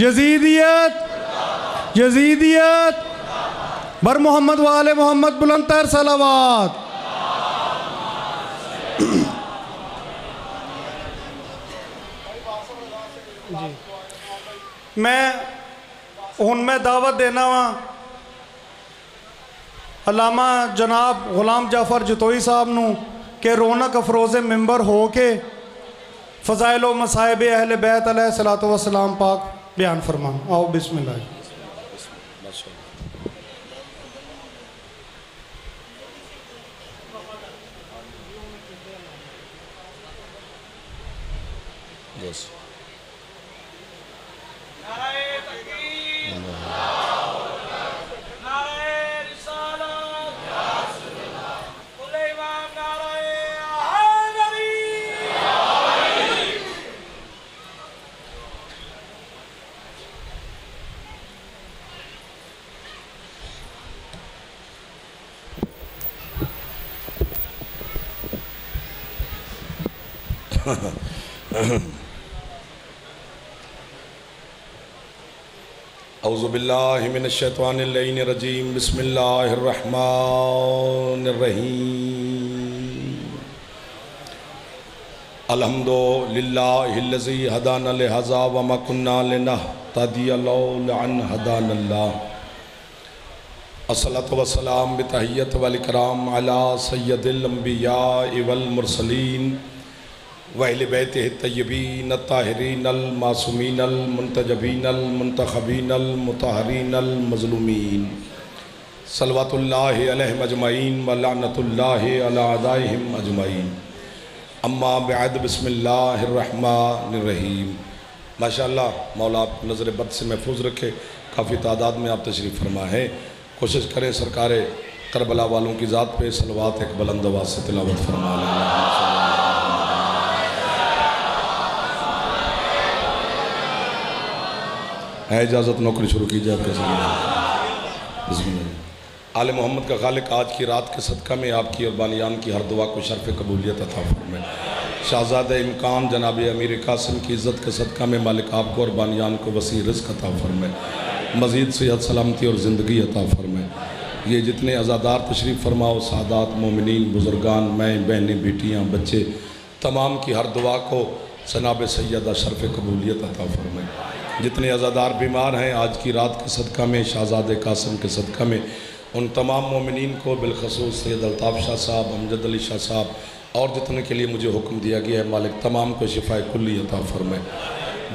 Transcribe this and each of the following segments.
यजीदियत यजीदियत बर मोहम्मद वाले मोहम्मद बुलंद तर सलावत। मैं दावत देना वा अलामा जनाब गुलाम जाफर जतोई साहब नू के रौनक अफरोज़ मेंबर हो के फ़ज़ाइल व मसाइब अहले बैत अलैहिस्सलातु वस्सलाम पाक बयान फरमाओ। आओ बिस्मिल्लाह। औज़ु बिल्लाहि मिनश शैतानिर रजीम बिस्मिल्लाहिर रहमानिर रहीम। अल्हम्दुलिल्लाहिल्लज़ी हदाना लिहाज़ा व मा कुन्ना लिनहतदिया लौला अन हदानल्लाह। अस्सलातु वस्सलाम बितहिय्यत वल इकराम अला सय्यदिल अंबिया वल मुरसलीन व अहले बैतिहि तय्यबीन अत्ताहिरीन अल मासूमीन अल मुंतजबीन अल मुंतखबीन अल मुतहरीन अल मज़लूमीन सल्लल्लाहु अलैहिम अजमईन व लानतुल्लाहि अला अदाइहिम अजमईन। अम्मा बअद बिस्मिल्लाहिर रहमानिर रहीम। माशाअल्लाह मौला आप नज़र बद से महफूज रखे। काफ़ी तादाद में आप तशरीफ़ फरमा है। कोशिश करें सरकार करबला वालों की ज़ात पे सलवात एक बुलंद आवाज़ से तिलावत फरमा लें। है इजाज़त नौकरी शुरू की जाए। आले मोहम्मद का खालिक आज की रात के सदका में आपकी और बानियान की हर दुआ को शर्फ़ कबूलियत अता फरमाए। शहज़ादा इमकान जनाब अमीर कासिम की इज़्ज़त के सदका में मालिक आपको और बानियान को वसी रिज़्क़ अता फरमाए। मज़ीद सेहत सलामती और ज़िंदगी अता फरमाए। ये जितने अज़ादार तशरीफ़ फरमाओ सादात मोमिनीन बुज़ुर्गान मैं बहनें बेटियाँ बच्चे तमाम की हर दुआ को सनाब सैयदा शर्फ़ कबूलियत अता फरमाए। जितने अज़ादार बीमार हैं आज की रात के सदका में शहज़ादे कासिम के सदका में उन तमाम मोमिनीन को बिलखसूस सैयद अल्ताफ़ शाह साहब अमजद अली शाह साहब और जितने के लिए मुझे हुक्म दिया गया है मालिक तमाम को शिफ़ाए कुल्ली अता फरमाए।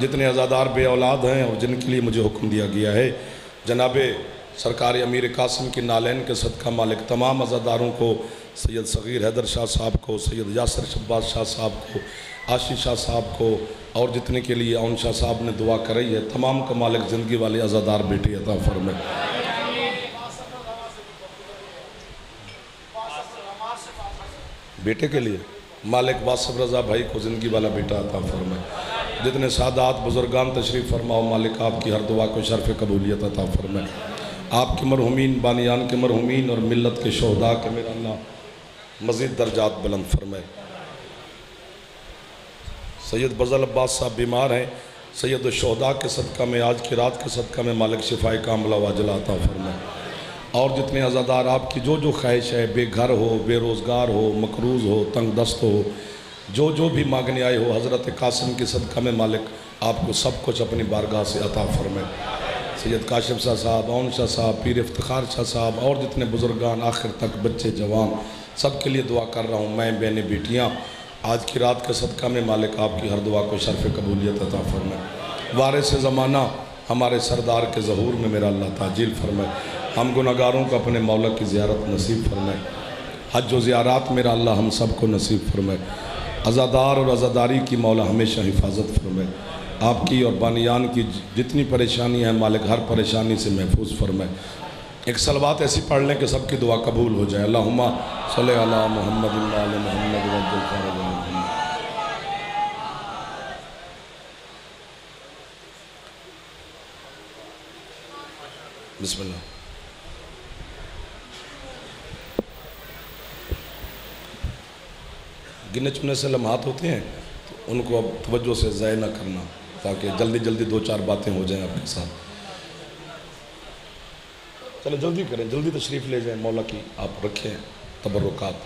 जितने अज़ादार बे औलाद हैं और जिनके लिए मुझे हुक्म दिया गया है जनाब सरकार अमीर कासिम की नालैन के सदका मालिक तमाम अज़ादारों को सैयद सग़ीर हैदर शाह साहब को सैयद यासर शब्बाज शाह साहब को आशीष शाह साहब को और जितने के लिए औन शाह साहब ने दुआ कराई है तमाम का मालिक ज़िंदगी वाले अज़ादार बेटे अता फरमाए। बेटे के लिए मालिक वासिफ रज़ा भाई को ज़िंदगी वाला बेटा अता फरमाए। जितने सादात बुज़ुर्गान तशरीफ़ फरमाओ मालिक आपकी हर दुआ को शर्फ़ कबूलियत अता फरमाए। आपके मरहुमीन बानियान के मरहुमीन और मिल्लत के शोहदा के मेरा अल्लाह मज़ीद दर्जात बुलंद फरमाए। सैयद बज़ल अब्बास साहब बीमार हैं। सैयद शोहदा के सदका में आज की रात के सदका में मालिक शिफ़ाए कामला वाजला अता फरमाए। और जितने अज़ादार आपकी जो जो ख्वाहिश है बेघर हो बेरोज़गार हो मकरूज़ हो तंग दस्त हो जो भी मांगने आए हो हज़रत कासिम के सदका में मालिक आपको सब कुछ अपनी बारगाह से अता फरमाए। सैयद काशिफ शाह साहब औन शाह साहब पीर इफ्तिखार शाह साहब और जितने बुज़ुर्गान आखिर तक बच्चे जवान सब के लिए दुआ कर रहा हूँ मैं बहनें बेटियाँ आज की रात के सदका में मालिक आपकी हर दुआ को शर्फ़ कबूलियत अता फरमाए। वारिस ज़माना हमारे सरदार के ज़हूर में मेरा अल्लाह ताजील फरमाए। हम गुनहगारों को अपने मौला की ज़ियारत नसीब फरमाए। हज व ज़ियारात मेरा अल्लाह हम सब को नसीब फरमाए। अज़ादार और अज़ादारी की मौला हमेशा हिफाजत फरमाए। आपकी और बानियान की जितनी परेशानी है मालिक हर परेशानी से महफूज फरमाए। एक सलवात ऐसी पढ़ लें कि सबकी दुआ कबूल हो जाए। अल्लाहुम्मा सल्ली अला मुहम्मद व आले मुहम्मद वअज्जल फरजहुम। बिस्मिल्लाह। गिने चुने से लम्हात होते हैं तो उनको अब तवज्जो से ज़ाय न करना ताकि जल्दी जल्दी दो चार बातें हो जाएं आपके साथ। चलो जल्दी करें, जल्दी तशरीफ़ ले जाएं, मौला की आप रखें तबर्रुकात।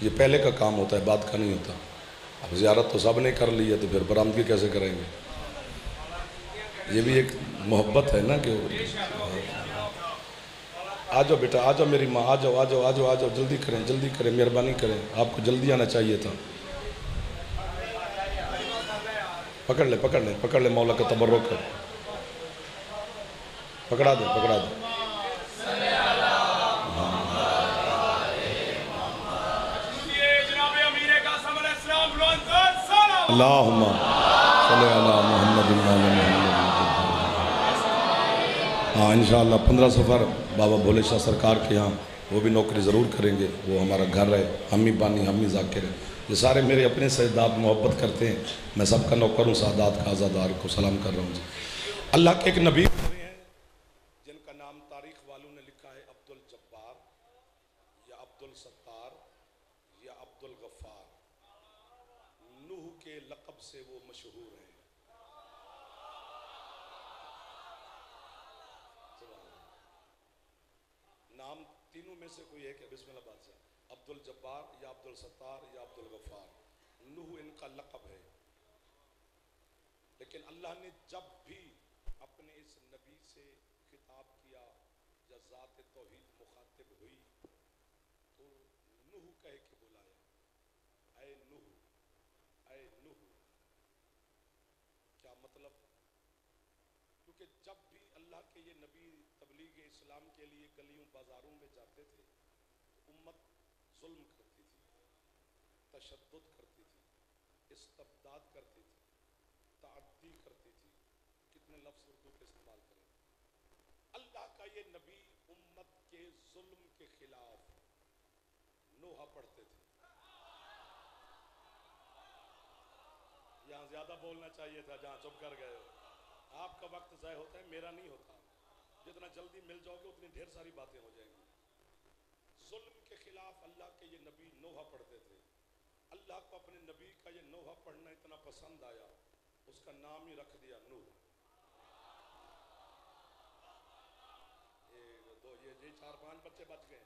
ये पहले का काम होता है, बाद का नहीं होता। अब ज़ियारत तो सब ने कर ली है, तो फिर बरामदगी कैसे करेंगे? ये भी एक मोहब्बत है ना कि आ जाओ बेटा, आ जाओ मेरी माँ, आ जाओ आ जाओ आ जाओ आ जाओ, जल्दी करें, मेहरबानी करें, आपको जल्दी आना चाहिए था। पकड़ ले मौला का तबर्रुक कर, पकड़ा दे। अल्लाहुम्मा सल्ली अला मुहम्मद। हाँ इंशाअल्लाह 15 सफ़र बाबा भोले शाह सरकार के यहाँ वो भी नौकरी ज़रूर करेंगे। वो हमारा घर है, हम्मी बानी हम्मी जाकिर है, ये सारे मेरे अपने सजदात मोहब्बत करते हैं। मैं सबका नौकर हूँ, सादात का आज़ादार को सलाम कर रहा हूँ। अल्लाह के एक नबी हैं जिनका नाम तारीख वालों ने लिखा है अब्दुल जब्बार या अब्दुल सत्तार या अब्दुल गफ़ार। नूह के लक़ब से वो मशहूर हैं। नाम तीनों में से कोई एक है, बिस्मिल्लाह बादशाह। अब्दुल जब्बार या अब्दुल सत्तार या अब्दुल गफ़ार, नूह इनका लक़ब है। लेकिन अल्लाह ने जब भी अपने इस नबी से खिताब किया या ज़ात तौहीद मुखातिब हुई तो नूह कह के बुलाया, ऐ नूह, ऐ नूह। क्या मतलब? क्योंकि जब भी अल्लाह के ये नबी तबलीग इस्लाम के लिए गलियों बाजारों में जाते थे तो उम्मत जुल्म करती थी, तशद्दुद करती थी, इस्तबदाद करती थी, ताअद्दी करती थी। कितने लफ्ज़ उर्दू के इस्तेमाल करें। अल्लाह का ये नबी उम्मत के जुल्म के खिलाफ नोहा पढ़ते थे। यहाँ ज्यादा बोलना चाहिए था, जहाँ चुप कर गए हो। आपका वक्त ज़ाय होता है, मेरा नहीं होता। जितना जल्दी मिल जाओगे उतनी ढेर सारी बातें हो जाएंगी। जुल्म के खिलाफ अल्लाह के ये नबी नोहा पढ़ते थे। अल्लाह को अपने नबी का ये नोहा पढ़ना इतना पसंद आया, उसका नाम ही रख दिया नूह। ये 4-5 बच्चे बच गए।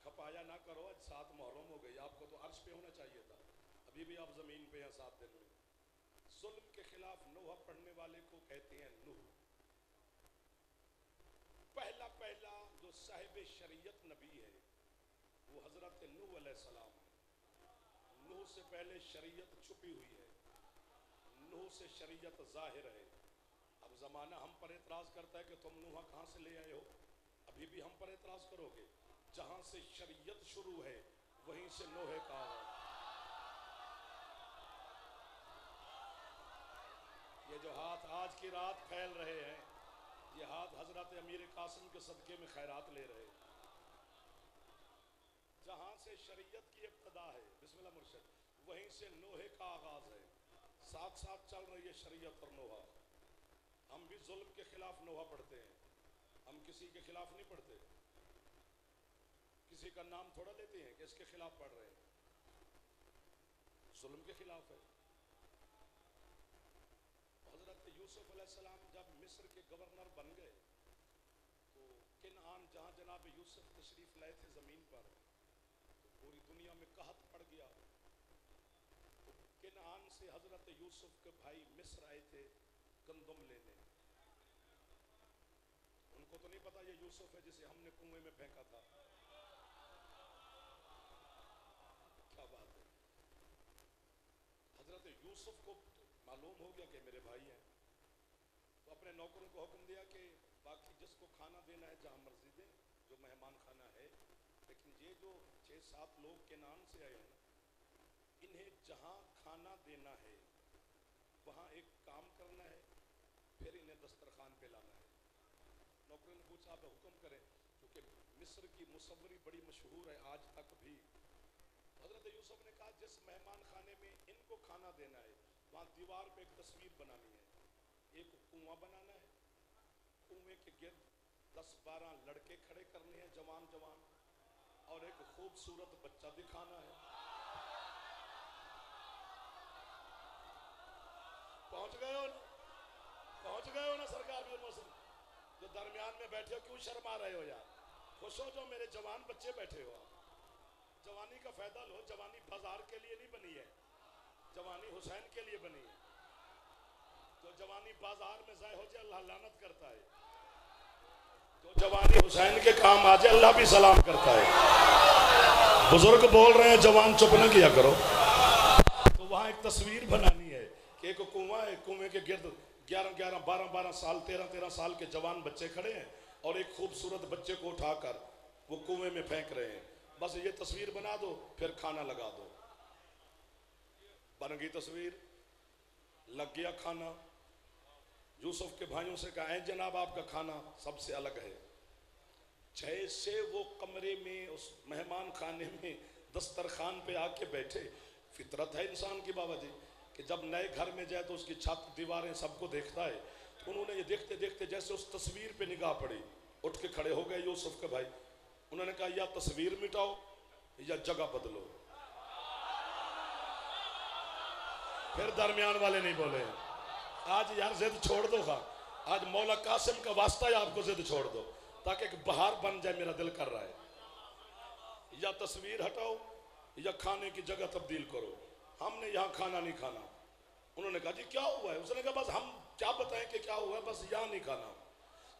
खपाया ना करो, आज 7 मुहर्रम हो गई, आपको तो अर्श पे होना चाहिए था। अभी भी आप जमीन पे हैं 7 दिन में। जुल्म के खिलाफ नोहा पढ़ने वाले को कहते हैं नूह। पहला जो साहिब शरीयत नबी है वो हजरत नूह अलैहिस्सलाम है। नूह से पहले शरीयत छुपी हुई है, नूह से शरीयत जाहिर है। अब जमाना हम पर एतराज करता है कि तुम नूहा कहाँ से ले आए हो। अभी भी हम पर एतराज करोगे? जहां से शरीयत शुरू है वहीं से नूह का आगाज। ये जो हाथ आज की रात फैल रहे हैं, ये हाथ हजरत अमीर कासिम के सदके में खैरात ले रहे हैं। जहां से शरीयत की इब्तिदा है, बिस्मिल्लाह मुर्शिद, वहीं से नोहे का आगाज है। साथ साथ चल रही है शरीयत और नोहा। हम भी जुल्म के खिलाफ नोहा पढ़ते हैं, हम किसी के खिलाफ नहीं पढ़ते। किसी का नाम थोड़ा लेते हैं कि इसके खिलाफ पढ़ रहे हैं, जुल्म के खिलाफ है। हजरत यूसुफ अलैहिस्सलाम जब मिस्र के गवर्नर बन गए तो किनान, जहां जनाब यूसुफ तशरीफ लाए थे जमीन पर, तो पूरी दुनिया में कहत पड़ गया। तो किनान से हजरत यूसुफ के भाई मिस्र आए थे गंदम लेने। उनको तो नहीं पता ये यूसुफ है जिसे हमने कुएं में फेंका था। क्या बात है। हजरत यूसुफ को मालूम हो गया कि मेरे भाई हैं, तो अपने नौकरों को हुक्म दिया कि बाकी जिसको खाना देना है जहां मर्जी दे, जो मेहमान खाना है। लेकिन ये जो 6-7 लोग केनान से आए हैं, इन्हें जहां खाना देना है वहां एक काम करना है, फिर इन्हें दस्तरखान पे लाना है। नौकरों ने पूछा आप हुक्म करें, क्योंकि मिस्र की मुसव्वरी बड़ी मशहूर है आज तक भी। हजरत यूसुफ ने कहा जिस मेहमान खाने में इनको खाना देना है वहां दीवार पे एक तस्वीर बनानी है, एक कुआं बनाना है, कुएं के गिर्द 10-12 लड़के खड़े करने हैं जवान जवान, और एक खूबसूरत बच्चा दिखाना है। पहुंच गए हो? पहुंच गए हो ना सरकार भी मौसम, जो दरमियान में बैठे हो क्यों शर्मा रहे हो यार? खुश हो जो मेरे जवान बच्चे बैठे हो। जवानी का फायदा लो। जवानी बाजार के लिए नहीं बनी है, जवानी हुसैन के लिए बनी है। जो जवानी बाजार में जाए हो जाए अल्लाह लानत करता है, जो जवानी हुसैन के काम आ जाए अल्लाह भी सलाम करता है। बुजुर्ग बोल रहे हैं जवान चुप न किया करो। तो वहां एक तस्वीर बनानी है कि एक कुआं है, कुएं के गिर्द 11-11, 12-12 साल, 13-13 साल के जवान बच्चे खड़े हैं और एक खूबसूरत बच्चे को उठाकर वो कुएं में फेंक रहे हैं। बस ये तस्वीर बना दो, फिर खाना लगा दो। बन गई तस्वीर, लग गया खाना। यूसुफ के भाइयों से कहा, जनाब आपका खाना सबसे अलग है। जैसे वो कमरे में उस मेहमान खाने में दस्तरखान पे आके बैठे, फितरत है इंसान की बाबा जी कि जब नए घर में जाए तो उसकी छत दीवारें सबको देखता है। तो उन्होंने ये देखते देखते जैसे उस तस्वीर पे निगाह पड़ी, उठ के खड़े हो गए यूसुफ के भाई। उन्होंने कहा या तस्वीर मिटाओ या जगह बदलो। फिर दरमियान वाले नहीं बोले, आज यार जिद छोड़ दो। आज मौला कासिम का वास्ता है, आपको जिद छोड़ दो ताकि एक बहार बन जाए। मेरा दिल कर रहा है या तस्वीर हटाओ या खाने की जगह तब्दील करो। हमने यहाँ खाना नहीं खाना। उन्होंने कहा जी क्या हुआ है? उसने कहा बस हम क्या बताएं कि क्या हुआ है, बस यहाँ नहीं खाना।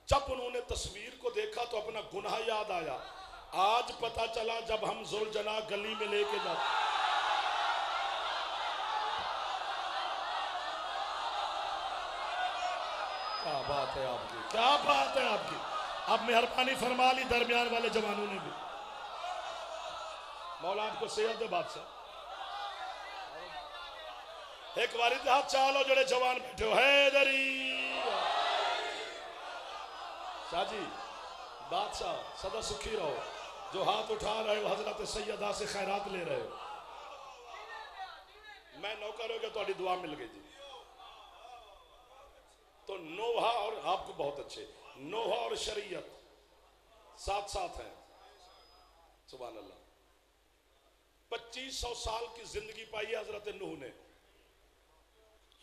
जब उन्होंने तस्वीर को देखा तो अपना गुनाह याद आया। आज पता चला जब हम जुलजना गली में लेके जाते, क्या बात है आपकी, क्या बात है आपकी। अब मेहरबानी फरमा ली दरमियान वाले जवानों ने भी। मौला आपको सेहत दे बादशाह। एक बारी हाथ चालो जड़े जवान बैठे हो, हैदरी शाहजी बादशाह सदा सुखी रहो। जो हाथ उठा रहे हो हजरत सैयदा से खैरात ले रहे हो। मैं नौकर हो गया, तुम्हारी दुआ मिल गई जी। तो नोहा और आपको बहुत अच्छे, नोहा और शरीयत साथ साथ हैं। सुभान अल्लाह। 2500 साल की जिंदगी पाई है हजरत नूह ने।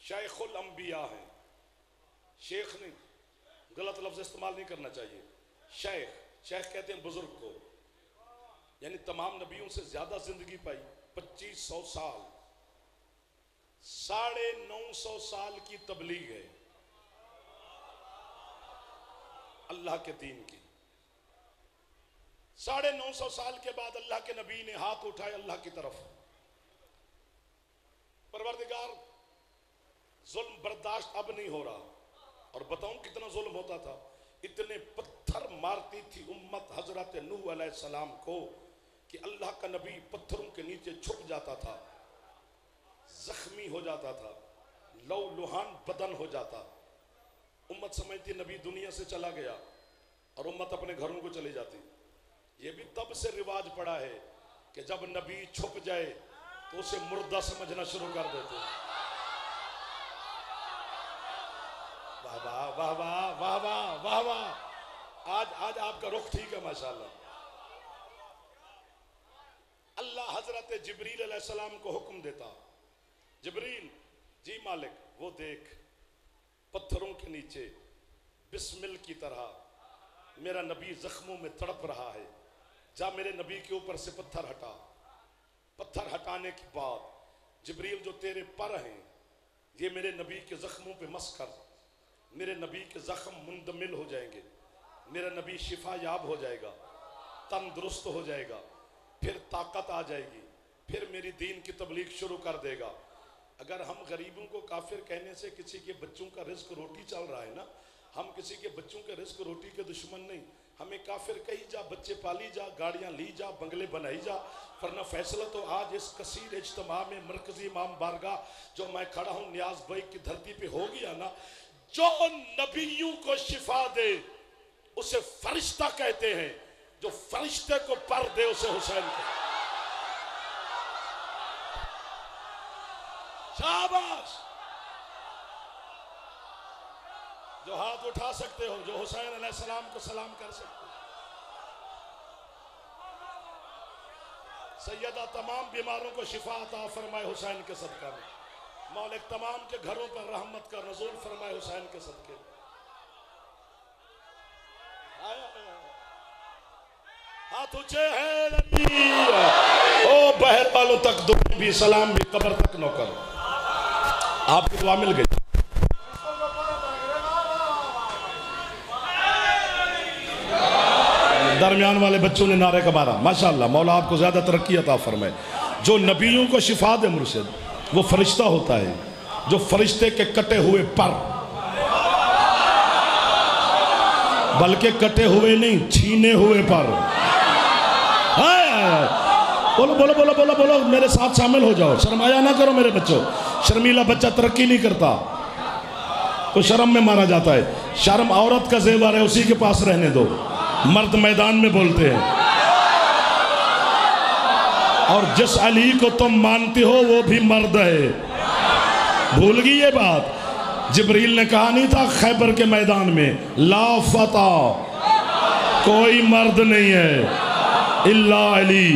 शेखुल अंबिया है, शेख नहीं, गलत लफ्ज इस्तेमाल नहीं करना चाहिए। शेख, शेख कहते हैं बुजुर्ग को, यानी तमाम नबियों से ज्यादा जिंदगी पाई 2500 साल। 950 साल की तबलीग है अल्लाह के दीन की। 950 साल के बाद अल्लाह के नबी ने हाथ उठाए अल्लाह की तरफ। परवरदिगार जुल्म बर्दाश्त अब नहीं हो रहा। और बताऊं कितना जुल्म होता था। इतने पत्थर मारती थी उम्मत हजरत नूह अलैहिस्सलाम को कि अल्लाह का नबी पत्थरों के नीचे छुप जाता था, जख्मी हो जाता था, लौ लुहान बदन हो जाता। उम्मत समझती नबी दुनिया से चला गया और उम्मत अपने घरों को चली जाती। ये भी तब से रिवाज पड़ा है कि जब नबी छुप जाए तो उसे मुर्दा समझना शुरू कर देते। वाह वाह वाह वाह वाह वाह वाह वाह। आज आपका रुख ठीक है माशाल्लाह। अल्लाह हजरत जिब्रील अलैहिस्सलाम को हुक्म देता, जिब्रील जी मालिक वो देख पत्थरों के नीचे बिस्मिल की तरह मेरा नबी जख्मों में तड़प रहा है, जा मेरे नबी के ऊपर से पत्थर हटा। पत्थर हटाने के बाद जिब्रील जो तेरे पर हैं ये मेरे नबी के जख्मों पे मस कर, मेरे नबी के जख्म मुंदमिल हो जाएंगे, मेरा नबी शिफा याब हो जाएगा, तंदुरुस्त हो जाएगा, फिर ताकत आ जाएगी, फिर मेरी दीन की तबलीग शुरू कर देगा। अगर हम गरीबों को काफिर कहने से किसी के बच्चों का रिस्क रोटी चल रहा है ना, हम किसी के बच्चों के रिस्क रोटी के दुश्मन नहीं। हमें काफिर कही जा, बच्चे पाली जा, गाड़ियां ली जा, बंगले बनाई जा, वरना फैसला तो आज इस कसीर इज्तिमा में मरकजी इमाम बारगाह जो मैं खड़ा हूं नियाज भाई की धरती पे हो गया ना। जो नबियों को शिफा दे उसे फरिश्ता कहते हैं, जो फरिश्ते को पर दे उसे हुसैन कहते हैं। शाबाश। जो हाथ उठा सकते हो, जो हुसैन अलैहिस्सलाम को सलाम कर सकते हो। सैयदा तमाम बीमारों को शिफा अता फरमाए हुसैन के सदका में। मौलिक तमाम के घरों पर रहमत का नज़ूल फरमाए हुसैन के सदके। हाथ ऊंचे हैं ओ बहर वालों तक दुआ भी सलाम भी कब्र तक नौकर। आपकी दुआ मिल गई। दरमियान वाले बच्चों ने नारे का मारा माशाअल्लाह। मौला आपको ज्यादा तरक्की अता फरमाए। जो नबियों को शिफा दे मुर्शिद वो फरिश्ता होता है जो फरिश्ते के कटे हुए पर, बल्कि कटे हुए नहीं छीने हुए पर। बोलो बोलो बोलो बोलो बोलो मेरे साथ शामिल हो जाओ। शर्माया ना करो मेरे बच्चों। शर्मीला बच्चा तरक्की नहीं करता तो शर्म में मारा जाता है। शर्म औरत का जेवर है, उसी के पास रहने दो। मर्द मैदान में बोलते हैं। और जिस अली को तुम मानते हो वो भी मर्द है। भूल गई ये बात? जिब्रील ने कहा नहीं था खैबर के मैदान में ला फता, कोई मर्द नहीं है इल्ला अली,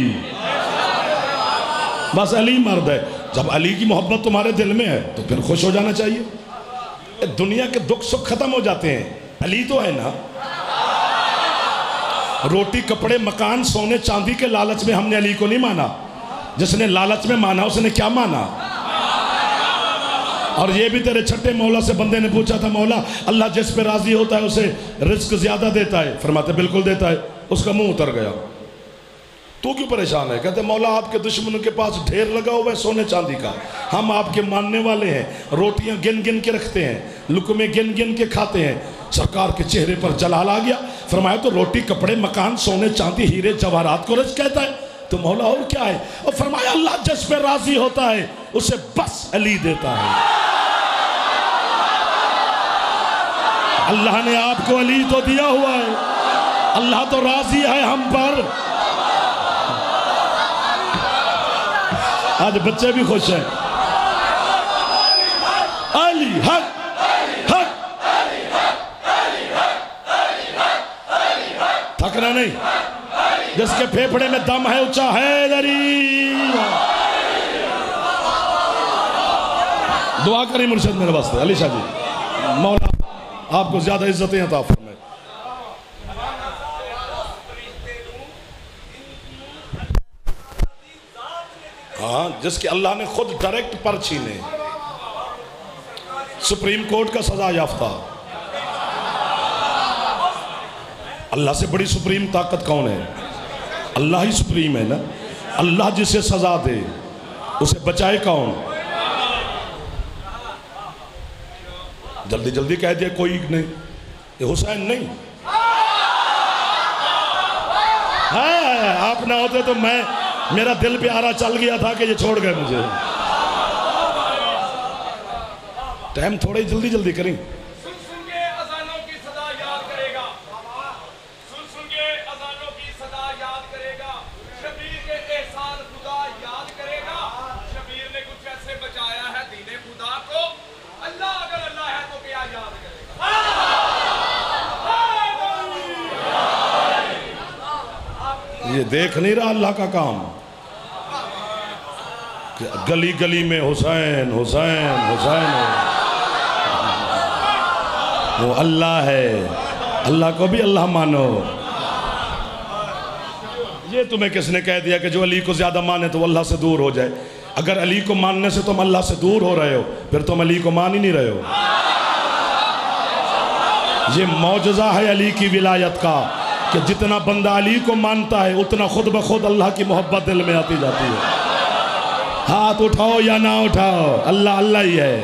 बस अली मर्द है। जब अली की मोहब्बत तुम्हारे दिल में है तो फिर खुश हो जाना चाहिए। दुनिया के दुख सुख खत्म हो जाते हैं, अली तो है ना। रोटी कपड़े मकान सोने चांदी के लालच में हमने अली को नहीं माना। जिसने लालच में माना उसने क्या माना? और ये भी तेरे छठे मौला से बंदे ने पूछा था मौला अल्लाह जिस पे राजी होता है उसे रिस्क ज्यादा देता है। फरमाते बिल्कुल देता है। उसका मुंह उतर गया। तू क्यों परेशान है? कहते मौला आपके दुश्मनों के पास ढेर लगा हुआ है सोने चांदी का, हम आपके मानने वाले हैं। रोटियां गिन गिन के रखते हैं, लुकमे गिन गिन के खाते हैं। सरकार के चेहरे पर जलाल आ गया। फरमाया तो रोटी कपड़े मकान सोने चांदी हीरे जवाहरात को रिस्क कहता है तो मौला और क्या है? और फरमाया अल्लाह जिस पे राजी होता है उसे बस अली देता है। अल्लाह ने आपको अली तो दिया हुआ है, अल्लाह तो राजी है हम पर। आज बच्चे भी खुश हैं। अली हक हक, थकना नहीं। जिसके फेफड़े में दम है ऊंचा है दरी। दुआ करें मुर्शिद मेरे वास्ते अली शाह जी, मौला आपको ज्यादा इज्जतें अता फरमाए। हाँ, जिसके अल्लाह ने खुद डायरेक्ट पर छीने। सुप्रीम कोर्ट का सजा याफ्ता। अल्लाह से बड़ी सुप्रीम ताकत कौन है? अल्लाह ही सुप्रीम है ना। अल्लाह जिसे सजा दे उसे बचाए कौन? जल्दी जल्दी कह दिया कोई नहीं, ये हुसैन नहीं है। आप ना होते तो मैं, मेरा दिल प्यारा चल गया था कि ये छोड़ गए मुझे। टाइम थोड़ा ही जल्दी जल्दी करें। सुन सुन के अजानों की सदा याद करेगा, सुन सुन के अजानों की सदा याद करेगा। शबीर के एहसान खुदा याद करेगा। शबीर ने कुछ ऐसे बचाया है दीने खुदा को, अल्लाह अगर अल्लाह है तो क्या याद करेगा। ये देख नहीं रहा अल्लाह का काम? गली गली में हुसैन हुसैन हुसैन है। वो अल्लाह है, अल्लाह को भी अल्लाह मानो। ये तुम्हें किसने कह दिया कि जो अली को ज्यादा माने तो अल्लाह से दूर हो जाए? अगर अली को मानने से तुम अल्लाह से दूर हो रहे हो फिर तुम अली को मान ही नहीं रहे हो। ये मौजज़ा है अली की विलायत का कि जितना बंदा अली को मानता है उतना खुद ब खुद अल्लाह की मोहब्बत दिल में आती जाती है। हाथ उठाओ या ना उठाओ, अल्लाह अल्लाह ही है।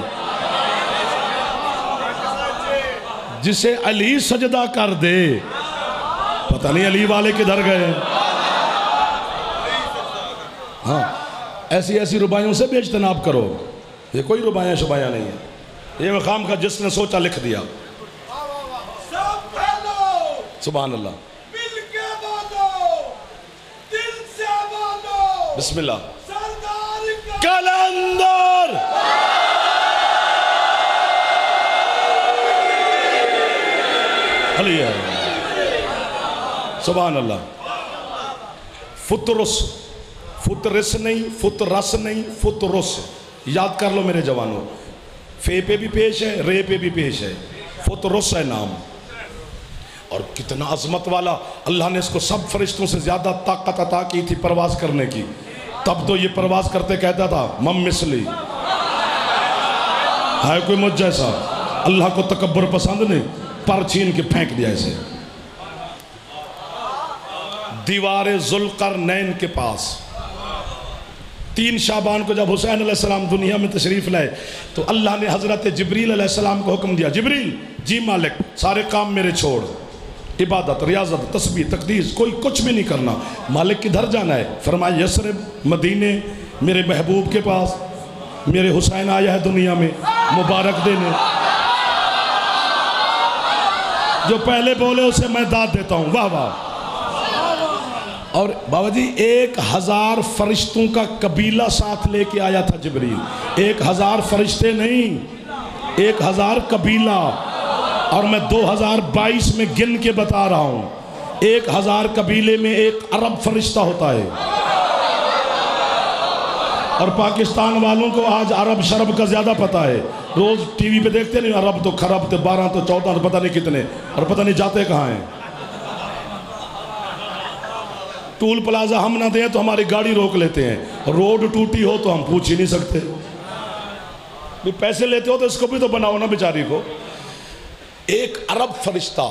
जिसे अली सजदा कर दे, पता नहीं अली वाले किधर गए। हाँ, ऐसी ऐसी रुबाइयों से बेइज्जनाब करो। ये कोई रुबाइयाँ शुबाइयाँ नहीं है। ये मकाम का जिसने सोचा लिख दिया। सुभान अल्लाह। बिस्मिल्लाह। कलंदर सुभान अल्लाह। फुतरुस, फुतरिस नहीं, फुतरस नहीं, फुतरुस। याद कर लो मेरे जवानों, फे पे भी पेश है, रे पे भी पेश है, फुतरुस है नाम। और कितना अजमत वाला, अल्लाह ने इसको सब फरिश्तों से ज़्यादा ताकत अता की थी परवाज़ करने की। तब तो ये परवाज़ करते कहता था मम मिसली, है कोई मुझ जैसा। अल्लाह को तकब्बर पसंद नहीं, पर छीन के फेंक दिया इसे दीवारे जुल्करनैन के पास। 3 शाबान को जब हुसैन अलैहिस्सलाम दुनिया में तशरीफ़ लाए तो अल्लाह ने हज़रत जिब्रील अलैहिस्सलाम को हुक्म दिया, जिब्रील जी मालिक सारे काम मेरे छोड़, इबादत, रियाजत, तस्बीह, तकदीस, कोई कुछ भी नहीं करना। मालिक किधर जाना है? फरमाया यस्रिब, मदीने, मेरे महबूब के पास। मेरे हुसैन आया है दुनिया में मुबारक देने, जो पहले बोले उसे मैं दाद देता हूँ। वाह वाह। और बाबा जी 1000 फरिश्तों का कबीला साथ लेके आया था जिब्रील। 1000 फरिश्ते नहीं, 1000 कबीला। और मैं 2022 में गिन के बता रहा हूँ, 1000 कबीले में 1 अरब फरिश्ता होता है। और पाकिस्तान वालों को आज अरब शरब का ज़्यादा पता है, रोज़ टीवी पे देखते नहीं, अरब तो खरब तो 12 तो 14 तो पता नहीं कितने, और पता नहीं जाते कहाँ हैं। टूल प्लाजा हम ना दें तो हमारी गाड़ी रोक लेते हैं, रोड टूटी हो तो हम पूछ ही नहीं सकते। भी पैसे लेते हो तो इसको भी तो बनाओ ना बेचारी को। 1 अरब फरिश्ता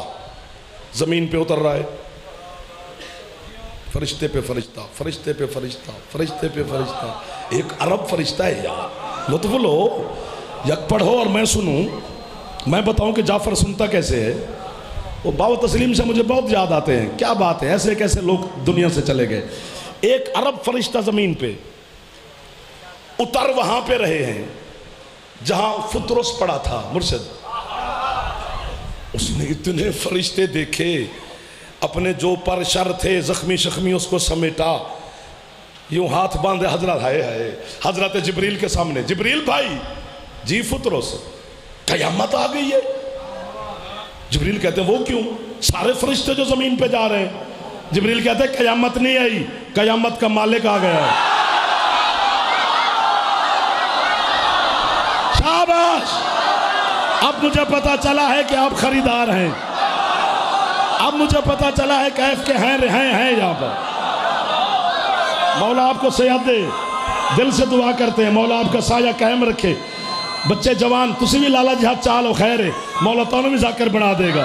ज़मीन पे उतर रहा है, फरिश्ते पे फरिश्ता, फरिश्ते पे फरिश्ता, फरिश्ते पे फरिश्ता। 1 अरब फरिश्ता है यार। लुत्फ लो, यक पढ़ो और मैं सुनूं, मैं बताऊं कि जाफ़र सुनता कैसे है। वो बाबा तस्लीम से मुझे बहुत याद आते हैं। क्या बात है, ऐसे कैसे लोग दुनिया से चले गए। 1 अरब फरिश्ता ज़मीन पे उतर वहां पे रहे हैं जहां फुतरुस पड़ा था मुर्शिद। उसने इतने फरिश्ते देखे, अपने जो पर शर थे जख्मी शख्मी उसको समेटा, यूं हाथ बांधे हजरत है हजरत जिब्रील के सामने, जिब्रील भाई जी फुतरुस कयामत आ गई है। जिब्रील कहते हैं वो क्यों? सारे फरिश्ते जो जमीन पे जा रहे हैं। जिब्रील कहते हैं कयामत नहीं आई, कयामत का मालिक आ गया है। शाबाश, अब मुझे पता चला है कि आप खरीदार हैं। अब मुझे पता चला है कैफ के हैं यहाँ पर। मौला आपको सेहत दे, दिल से दुआ करते हैं मौला आपका साया कायम रखे। बच्चे जवान तुसी भी लाला जिहाद चालो खैर है, मौला तुहानू भी जाकिर बना देगा।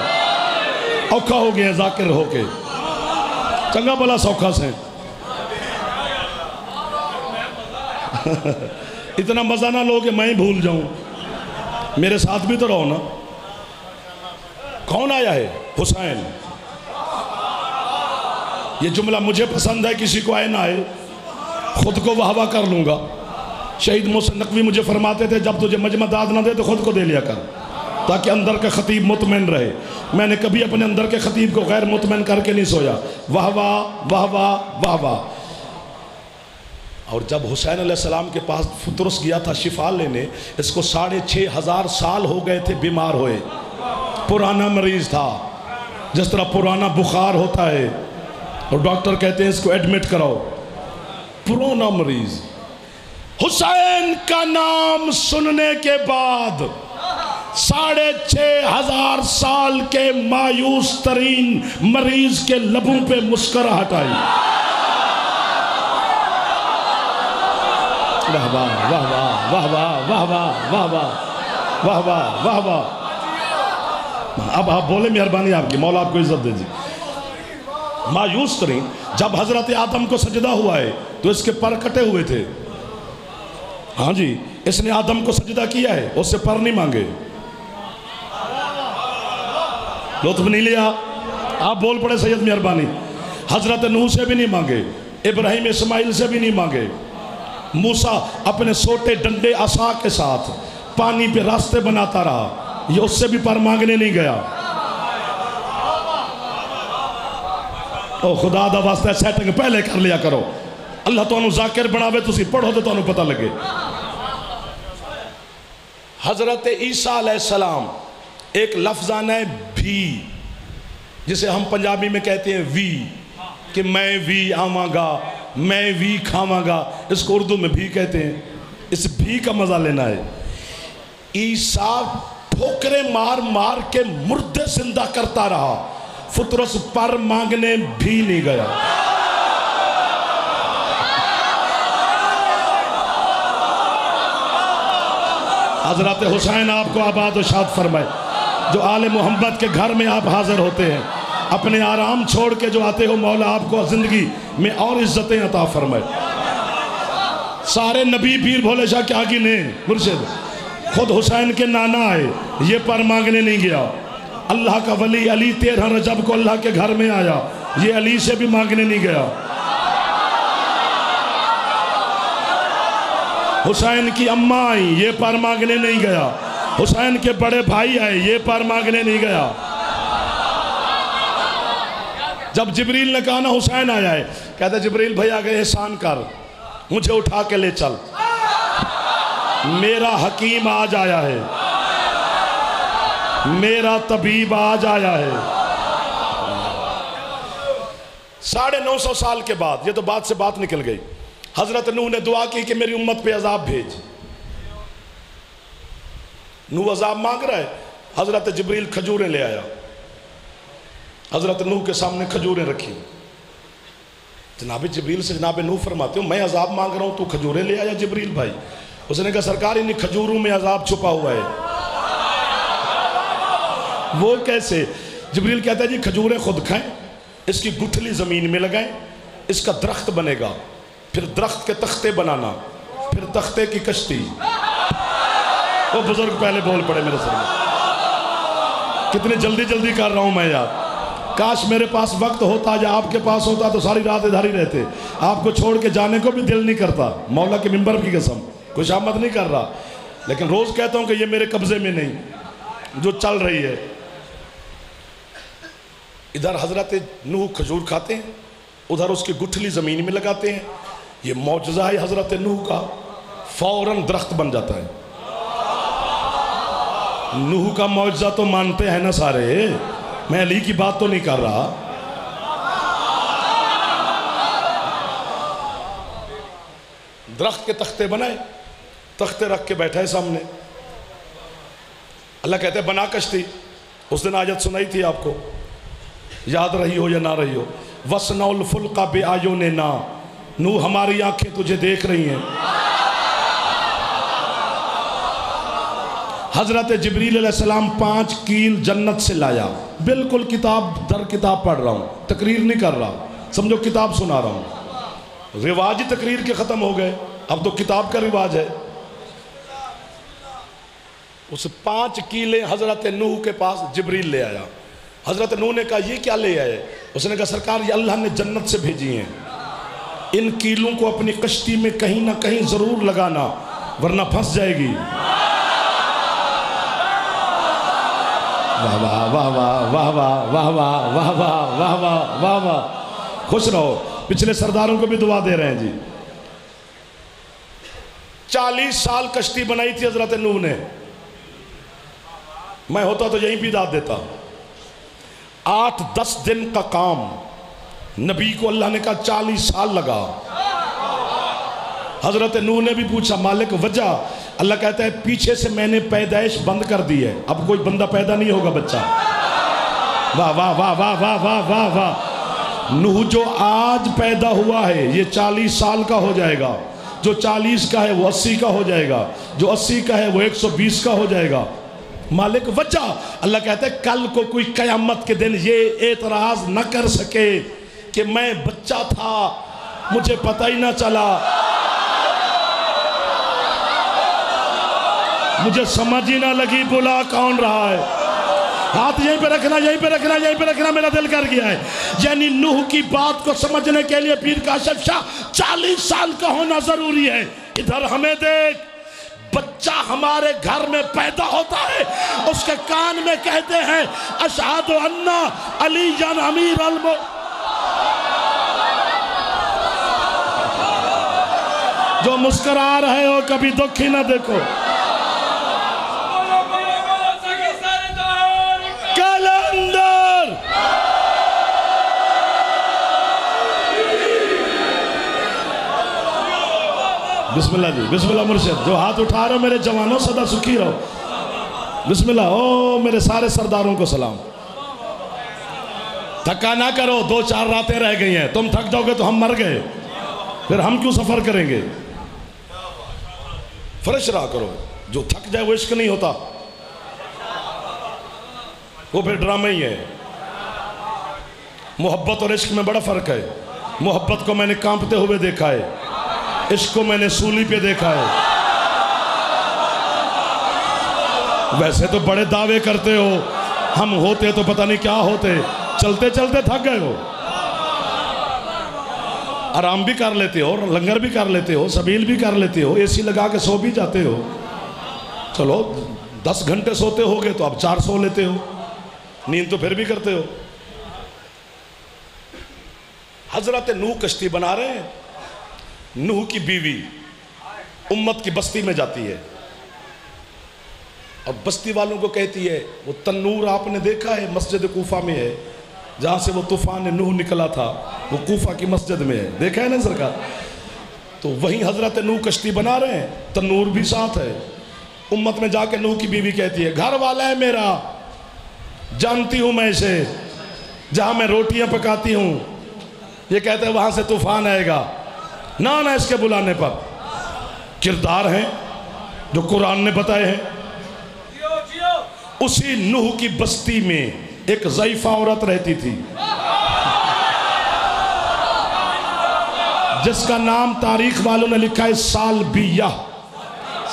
औखा हो गया जाकिर होके, चंगा भला सौखा से। इतना मजा ना लो कि मैं ही भूल जाऊं, मेरे साथ भी तो रहो ना। कौन आया है? हुसैन। ये जुमला मुझे पसंद है, किसी को आए ना आए, खुद को वाहवा कर लूंगा। शहीद मोहसिन नकवी मुझे फरमाते थे जब तुझे मजमा दाद ना दे तो खुद को दे लिया कर, ताकि अंदर का खतीब मुतमैन रहे। मैंने कभी अपने अंदर के खतीब को गैर मुतमैन करके नहीं सोया। वाह वाह वाह वाह वाह वाह। और जब हुसैन अलैहिस्सलाम के पास फुतरुस गया था शिफा लेने, इसको 6500 साल हो गए थे बीमार हुए। पुराना मरीज था, जिस तरह पुराना बुखार होता है और डॉक्टर कहते हैं इसको एडमिट कराओ, पुराना मरीज। हुसैन का नाम सुनने के बाद 6500 साल के मायूस तरीन मरीज के लबों पे मुस्कुराहट आई। वाह वाह वाह वाह वाह वाह वाह वाह वाह वाह वाह वाह वाह। अब आप बोले मेहरबानी आपकी, मौला आपको इज्जत दे जी। मायूस तरीन, जब हजरत आदम को सजदा हुआ है तो इसके पर कटे हुए थे। हाँ जी, इसने आदम को सजदा किया है, उससे पर नहीं मांगे, लुत्फ नहीं लिया। आप बोल पड़े सैयद मेहरबानी। हजरत नूह से भी नहीं मांगे, इब्राहिम इस्माइल से भी नहीं मांगे। मूसा अपने सोटे डंडे असा के साथ पानी पे रास्ते बनाता रहा, ये उससे भी पर मांगने नहीं गया। ओ खुदा दा वास्ता सेटिंग पहले कर लिया करो। अल्लाह तुहानू जाकिर बनावे, तुसी पढ़ो तो तुहानू पता लगे। हजरत ईसा अलैहिस्सलाम, एक लफ्ज़ आना है भी, जिसे हम पंजाबी में कहते हैं वी, कि मैं भी आवांगा, मैं भी खावांगा, इसको उर्दू में भी कहते हैं। इस भी का मजा लेना है। ईसा ठोकरे मार मार के मुर्दे जिंदा करता रहा, फुतरस पर मांगने भी नहीं गया। हजरत हुसैन आपको आबाद और शाद फरमाए। जो आले मोहम्मद के घर में आप हाजिर होते हैं, अपने आराम छोड़ के जो आते हो, मौला आपको जिंदगी में और इज्जतें अता फरमाए। सारे नबी पीर भोले शाह के आगे ने मुर्शिद खुद हुसैन के नाना आए, ये पर मांगने नहीं गया। अल्लाह का वली अली 13 रजब को अल्लाह के घर में आया, ये अली से भी मांगने नहीं गया। हुसैन की अम्मा आई, ये पर मांगने नहीं गया। हुसैन के बड़े भाई आए, ये पर मांगने नहीं गया। जब जिब्रील ने कहा ना हुसैन आया है, कहता जिब्रील भैया गए एहसान कर, मुझे उठा के ले चल, मेरा हकीम आज आया है, मेरा तबीब आज आया है। 950 साल के बाद, ये तो बात से बात निकल गई, हजरत नूह ने दुआ की कि मेरी उम्मत पे अजाब भेज। नूह अजाब मांग रहा है, हजरत जिब्रील खजूरें ले आया, हजरत नूह के सामने खजूरें रखी। जनाब जिब्रील से जनाब नूह फरमाते हो मैं अजाब मांग रहा हूं, तू खजूरें ले आया जिब्रील भाई। उसने कहा सरकार इन खजूरों में अजाब छुपा हुआ है। वो कैसे? जिब्रील कहता है जी खजूरें खुद खाएं, इसकी गुठली जमीन में लगाएं, इसका दरख्त बनेगा, फिर दरख्त के तख्ते बनाना, फिर तख्ते की कश्ती। वो बुजुर्ग पहले बोल पड़े मेरे सर में, कितनी जल्दी जल्दी कर रहा हूं मैं यार। काश मेरे पास वक्त होता या आपके पास होता तो सारी रात इधर ही रहते। आपको छोड़ के जाने को भी दिल नहीं करता, मौला के मिंबर की कसम, खुशामद नहीं कर रहा, लेकिन रोज कहता हूं कि ये मेरे कब्जे में नहीं, जो चल रही है। इधर हजरत नूह खजूर खाते हैं, उधर उसकी गुठली जमीन में लगाते हैं। ये मौजज़ा है हजरत नूह का, फौरन दरख्त बन जाता है। नूह का मौजज़ा तो मानते हैं ना सारे, मैं अली की बात तो नहीं कर रहा। दरख्त के तख्ते बनाए, तख्ते रख के बैठा है सामने। अल्लाह कहते हैं बना कश्ती। उस दिन आयत सुनाई थी आपको, याद रही हो या ना रही हो, वसनौल फुल्का बे आयो ने ना, नूह हमारी आंखें तुझे देख रही हैं। हजरत जिब्रील अलैहिस्सलाम 5 कील जन्नत से लाया, बिल्कुल किताब दर किताब पढ़ रहा हूँ, तकरीर नहीं कर रहा, समझो किताब सुना रहा हूँ। रिवाज ही तकरीर के ख़त्म हो गए, अब तो किताब का रिवाज है। उस 5 कीलें हजरत नूह के पास जिब्रील ले आया। हजरत नूह ने कहा ये क्या ले आए? उसने कहा सरकार ये अल्लाह ने जन्नत से भेजी हैं, इन कीलों को अपनी कश्ती में कहीं ना कहीं ज़रूर लगाना वरना फंस जाएगी। वाह वाह वाह वाह वाह वाह वाह वाह वाह वाह वाह वाह वाह, खुश रहो। पिछले सरदारों को भी दुआ दे रहे हैं जी। 40 साल कश्ती बनाई थी हजरत नूह ने, मैं होता तो यहीं भी दाद देता। 8-10 दिन का काम नबी को अल्लाह ने कहा 40 साल लगा। हजरत नूह ने भी पूछा मालिक वजह? अल्लाह कहता है पीछे से मैंने पैदाइश बंद कर दी है, अब कोई बंदा पैदा नहीं होगा बच्चा। वाह वाह वाह वाह वाह वाह वाह वाह। नूह जो आज पैदा हुआ है ये 40 साल का हो जाएगा, जो 40 का है वो 80 का हो जाएगा, जो 80 का है वो 120 का हो जाएगा। मालिक वजह? अल्लाह कहता है कल को कोई कयामत के दिन ये एतराज न कर सके कि मैं बच्चा था मुझे पता ही ना चला, मुझे समझ ही ना लगी बुला कौन रहा है। हाथ यहीं पे रखना, यहीं पे रखना, यहीं पे रखना, मेरा दिल कर गया है। यानी नूह की बात को समझने के लिए पीर काशिफ शाह 40 साल का होना जरूरी है। इधर हमें देख, बच्चा हमारे घर में पैदा होता है, उसके कान में कहते हैं अशहदु अन्ना अलीयन अमीर अल-मो। जो मुस्कुरा रहे हो कभी दुख ही ना देखो। बिस्मिल्लाह जी, बिस्मिल्लाह मुर्शिद। जो हाथ उठा रहे हो मेरे जवानों सदा सुखी रहो, बिस्मिल्लाह। ओ मेरे सारे सरदारों को सलाम। थका ना करो, 2-4 रातें रह गई हैं, तुम थक जाओगे तो हम मर गए, फिर हम क्यों सफर करेंगे। फ्रेश रहा करो, जो थक जाए वो इश्क नहीं होता, वो फिर ड्रामा ही है। मोहब्बत और इश्क में बड़ा फर्क है। मोहब्बत को मैंने कांपते हुए देखा है, इश्क को मैंने सूली पे देखा है। वैसे तो बड़े दावे करते हो, हम होते तो पता नहीं क्या होते, चलते चलते थक गए हो। आराम भी कर लेते हो, लंगर भी कर लेते हो, सबील भी कर लेते हो, एसी लगा के सो भी जाते हो। चलो 10 घंटे सोते होगे तो अब 4 सो लेते हो, नींद तो फिर भी करते हो। हजरत नूह कश्ती बना रहे हैं, नूह की बीवी उम्मत की बस्ती में जाती है और बस्ती वालों को कहती है, वो तन्नूर आपने देखा है मस्जिद कूफा में है, जहाँ से वो तूफान नूह निकला था, वो कूफा की मस्जिद में है, देखा है ना सरकार। तो वहीं हजरत नूह कश्ती बना रहे हैं, तन्नूर भी साथ है। उम्मत में जाके नूह की बीवी कहती है, घर वाला है मेरा, जानती हूँ मैं इसे, जहाँ मैं रोटियाँ पकाती हूँ, ये कहते हैं वहाँ से तूफान आएगा। ना ना, इसके बुलाने पर किरदार हैं जो कुरान ने बताए हैं। उसी नूह की बस्ती में एक ज़ईफ़ा औरत रहती थी, जिसका नाम तारीख वालों ने लिखा है सालबिया,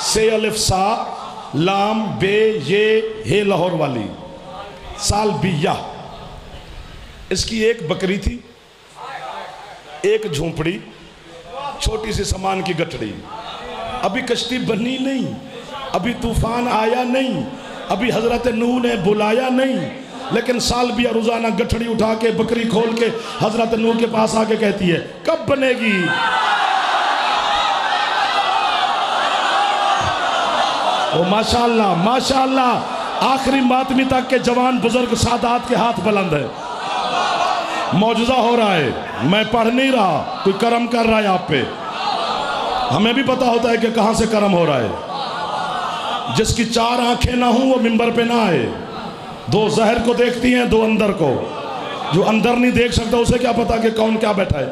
से अलिफ सा लाम बे ये हे लाहौर वाली सालबिया। इसकी एक बकरी थी, एक झोंपड़ी, छोटी सी सामान की गठड़ी। अभी कश्ती बनी नहीं, अभी तूफान आया नहीं, अभी हजरत नूह ने बुलाया नहीं, लेकिन सालबिया रोजाना गठड़ी उठा के बकरी खोल के हजरत नूह के पास आके कहती है, कब बनेगी। ओ माशाअल्लाह माशाअल्लाह, आखिरी मातमी तक के जवान बुजुर्ग सादात के हाथ बुलंद है। मौजूदा हो रहा है, मैं पढ़ नहीं रहा, कोई करम कर रहा है आप पे। हमें भी पता होता है कि कहां से करम हो रहा है। जिसकी 4 आंखें ना हो वो मिंबर पे ना आए। 2 ज़हर को देखती हैं, 2 अंदर को। जो अंदर नहीं देख सकता उसे क्या पता कि कौन क्या बैठा है।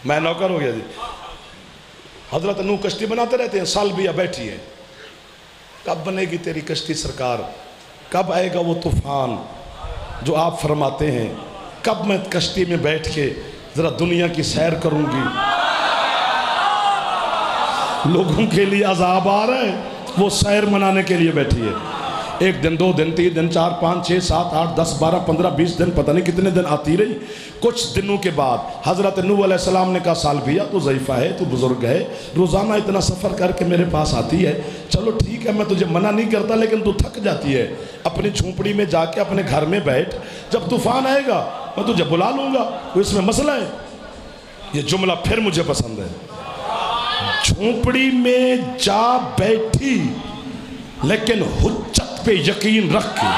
मैं नौकर हो गया जी। हजरत नूह कश्ती बनाते रहते हैं, सालबिया बैठी है, कब बनेगी तेरी कश्ती सरकार, कब आएगा वो तूफान जो आप फरमाते हैं, कब मैं कश्ती में बैठ के जरा दुनिया की सैर करूंगी। लोगों के लिए अजाब आ रहा है, वो सैर मनाने के लिए बैठी है। 1 दिन 2 दिन 3 दिन 4 5 6 7 8 10 12 15 20 दिन, पता नहीं कितने दिन आती रही। कुछ दिनों के बाद हजरत नूह अलैहिस्सलाम ने कहा, सालबिया तू ज़ईफ़ा है, तू बुजुर्ग है, रोज़ाना इतना सफ़र करके मेरे पास आती है, चलो ठीक है मैं तुझे मना नहीं करता, लेकिन तू थक जाती है, अपनी झोंपड़ी में जाके अपने घर में बैठ, जब तूफान आएगा मैं तुझे बुला लूँगा, तो इसमें मसला है। ये जुमला फिर मुझे पसंद है। झोंपड़ी में जा बैठी, लेकिन हुज्जत पे यकीन रख के।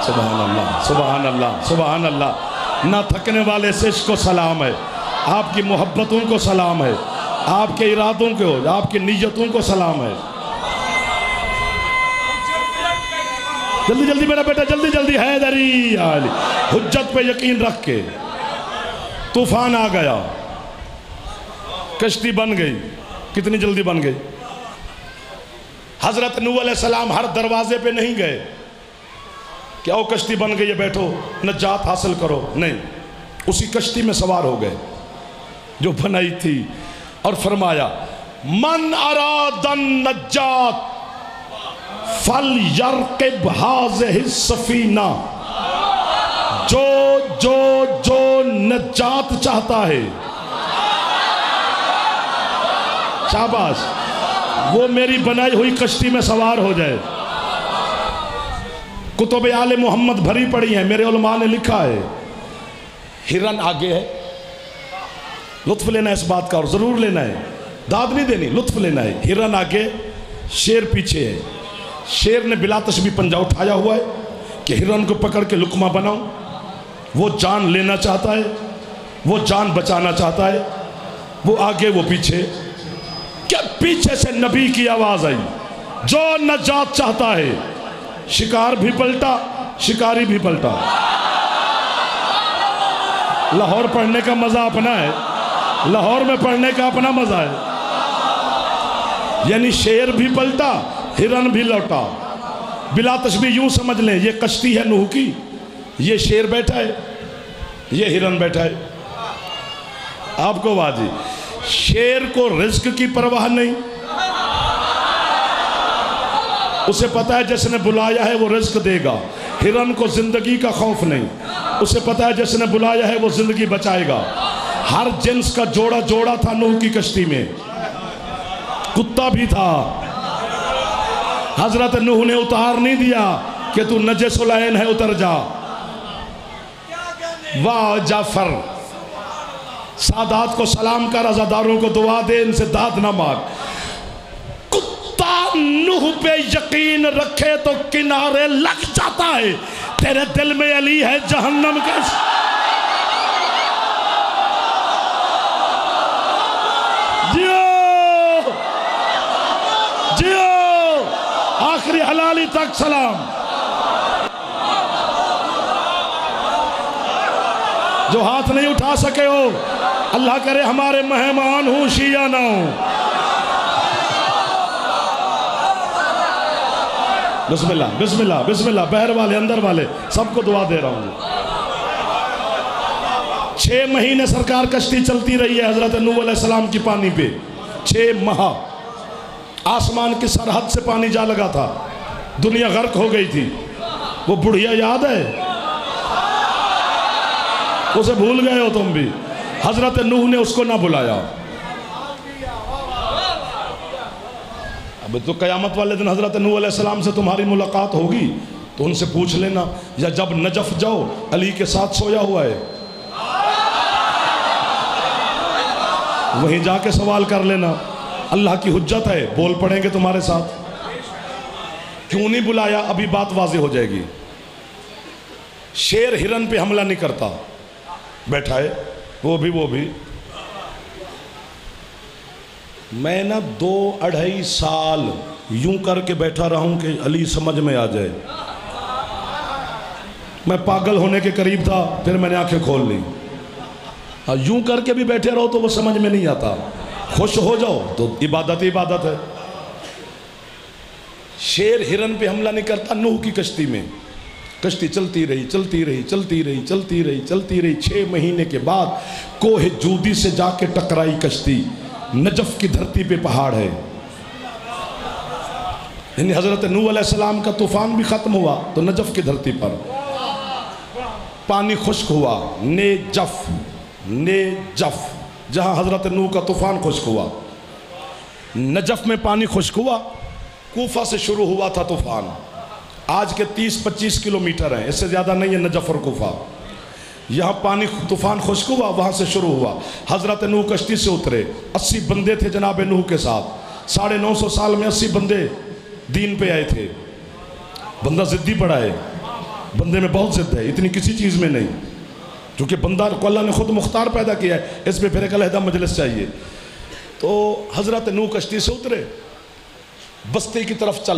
सुभान अल्लाह सुभान अल्लाह सुभान अल्लाह। ना थकने वाले शिश को सलाम है, आपकी मोहब्बतों को सलाम है, आपके इरादों को, आपकी नीयतों को सलाम है। जल्दी जल्दी मेरा बेटा, जल्दी जल्दी, हैदरी आली। हुज्जत पे यकीन रख के। तूफान आ गया, कश्ती बन गई। कितनी जल्दी बन गई। हजरत नूह अलैहिस्सलाम हर दरवाजे पे नहीं गए, क्या वो कश्ती बन गई है बैठो नजात हासिल करो, नहीं, उसी कश्ती में सवार हो गए जो बनाई थी, और फरमाया मन अरादन नजात फल यरकिब हाज़िहि सफीना। जो जो जो नजात चाहता है, शाबाश, वो मेरी बनाई हुई कश्ती में सवार हो जाए। कुतुब आले मोहम्मद भरी पड़ी है, मेरे उलमा ने लिखा है। हिरन आगे है, लुत्फ लेना इस बात का, और जरूर लेना है, दाद नहीं देनी, लुत्फ लेना है। हिरन आगे, शेर पीछे है। शेर ने बिला तशबीह पंजा उठाया हुआ है कि हिरन को पकड़ के लुकमा बनाऊं, वो जान लेना चाहता है, वो जान बचाना चाहता है, वो आगे वो पीछे। क्या पीछे से नबी की आवाज आई, जो नजात चाहता है। शिकार भी पलटा, शिकारी भी पलटा। लाहौर पढ़ने का मजा अपना है, लाहौर में पढ़ने का अपना मजा है। यानी शेर भी पलटा, हिरन भी लौटा। बिला तशबीह यूं समझ लें, ये कश्ती है नूह की, ये शेर बैठा है, ये हिरन बैठा है। आपको वाजी, शेर को रिस्क की परवाह नहीं, उसे पता है जिसने बुलाया है वो रिस्क देगा। हिरन को जिंदगी का खौफ नहीं, उसे पता है जिसने बुलाया है वो जिंदगी बचाएगा। हर जिन्स का जोड़ा जोड़ा था नूह की कश्ती में, कुत्ता भी था। हजरत नूह ने उतार नहीं दिया कि तू नजसुलैन है उतर जा। वाह जाफर, सादात को सलाम कर, अज़ादारों को दुआ दे, इनसे दाद ना मांग। कुत्ता नूह पे यकीन रखे तो किनारे लग जाता है। तेरे दिल में अली है जहन्नम का। जियो जियो, आखिरी हलाली तक सलाम। जो हाथ नहीं उठा सके हो, अल्लाह करे हमारे मेहमान हो शिया ना हो। बिस्मिल्लाह बिस्मिल्लाह बिस्मिल्लाह। बहर वाले अंदर वाले सबको दुआ दे रहा हूँ। 6 महीने सरकार कश्ती चलती रही है हजरत नूह अलैहिस्सलाम की पानी पे। 6 माह आसमान की सरहद से पानी जा लगा था, दुनिया गर्क हो गई थी। वो बुढ़िया याद है, उसे भूल गए हो तुम भी। हजरत नूह ने उसको ना बुलाया। अब तो कयामत वाले दिन हजरत नूह अलैहिस्सलाम से तुम्हारी मुलाकात होगी तो उनसे पूछ लेना, या जब नजफ जाओ अली के साथ सोया हुआ है, वहीं जाके सवाल कर लेना। अल्लाह की हुज्जत है, बोल पड़ेंगे तुम्हारे साथ। क्यों नहीं बुलाया, अभी बात वाज़ेह हो जाएगी। शेर हिरन पे हमला नहीं करता, बैठा है वो भी। मैं ना 2-2.5 साल यूं करके बैठा रहा हूं कि अली समझ में आ जाए। मैं पागल होने के करीब था, फिर मैंने आंखें खोल ली। यूं करके भी बैठे रहो तो वो समझ में नहीं आता। खुश हो जाओ तो इबादत ही इबादत है। शेर हिरन पे हमला नहीं करता। नूह की कश्ती में कश्ती चलती रही चलती रही चलती रही चलती रही चलती रही। 6 महीने के बाद कोहे जूदी से जाके टकराई कश्ती। नजफ की धरती पे पहाड़ है। यानी हजरत नूह अलैहिस्सलाम का तूफान भी खत्म हुआ तो नजफ की धरती पर पानी खुश्क हुआ। नेजफ जहां हजरत नूह का तूफान खुश्क हुआ, नजफ में पानी खुश्क हुआ। कूफा से शुरू हुआ था तूफान, आज के 30-25 किलोमीटर है, इससे ज़्यादा नहीं है नजफ और कूफा। यहाँ पानी तूफान खुश्क हुआ, वहाँ से शुरू हुआ। हज़रत नूह कश्ती से उतरे। 80 बंदे थे जनाब नूह के साथ। 950 साल में 80 बंदे दीन पे आए थे। बंदा ज़िद्दी पड़ा है, बंदे में बहुत ज़िद्द है, इतनी किसी चीज़ में नहीं, क्योंकि बंदा को अल्लाह ने खुद मुख्तार पैदा किया है। इस पर फिर एक अलहदा मजलिस चाहिए। तो हज़रत नूह कश्ती से उतरे, बस्ती की तरफ चल